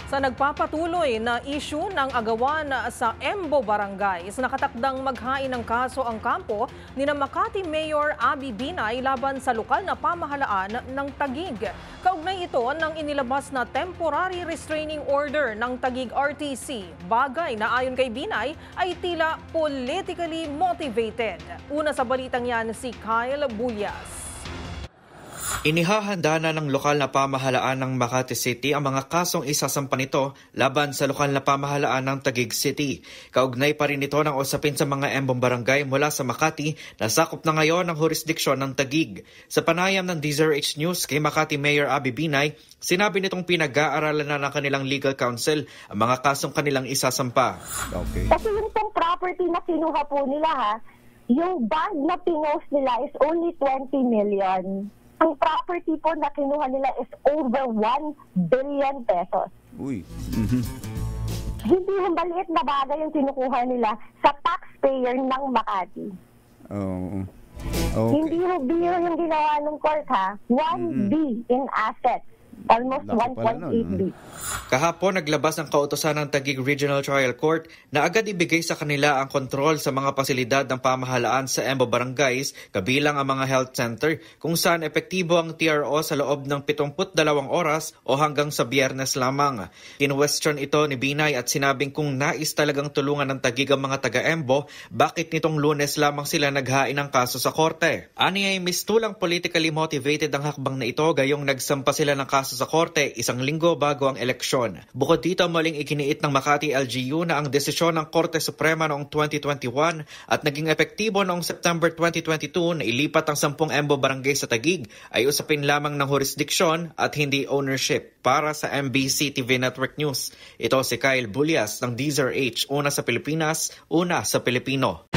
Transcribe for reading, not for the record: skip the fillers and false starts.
Sa nagpapatuloy na issue ng agawan sa Embo Barangay, nakatakdang maghain ng kaso ang kampo ni Makati Mayor Abby Binay laban sa lokal na pamahalaan ng Taguig. Kaugnay ito ng inilabas na temporary restraining order ng Taguig RTC, bagay na ayon kay Binay ay tila politically motivated. Una sa balitang yan si Kyle Bulyas. Inihahanda na ng lokal na pamahalaan ng Makati City ang mga kasong isasampa nito laban sa lokal na pamahalaan ng Taguig City. Kaugnay pa rin ito ng usapin sa mga embong barangay mula sa Makati na sakop na ngayon ng jurisdiksyon ng Taguig. Sa panayam ng DZRH News kay Makati Mayor Abby Binay, sinabi nitong pinag-aaralan na ng kanilang legal counsel ang mga kasong kanilang isasampa. Okay. Kasi yung pong property na kinuha po nila yung bond na pinost nila is only 20 million. Ang property po na kinuha nila is over 1 billion pesos. Uy. Hindi yung maliit na bagay yung kinukuha nila sa taxpayer ng Makati. Oh. Okay. Hindi yung biro yung ginawa ng court 1 B in asset. Almost 1.8 B. Kahapon, naglabas ang kautusan ng Taguig Regional Trial Court na agad ibigay sa kanila ang kontrol sa mga pasilidad ng pamahalaan sa Embo Barangays, kabilang ang mga health center, kung saan epektibo ang TRO sa loob ng 72 oras o hanggang sa Biyernes lamang. Kinwestiyon ito ni Binay at sinabing kung nais talagang tulungan ng Taguig ang mga taga-Embo, bakit nitong Lunes lamang sila naghain ng kaso sa korte? Ani ay mistulang politically motivated ang hakbang na ito gayong nagsampa sila ng kaso sa korte isang linggo bago ang eleksyon. Bukod dito, muling ikiniit ng Makati LGU na ang desisyon ng Korte Suprema noong 2021 at naging epektibo noong September 2022 na ilipat ang 10 Embo Barangay sa Taguig ay usapin lamang ng jurisdiksyon at hindi ownership. Para sa MBC TV Network News, ito si Kyle Bulyas ng DZRH, una sa Pilipinas, una sa Pilipino.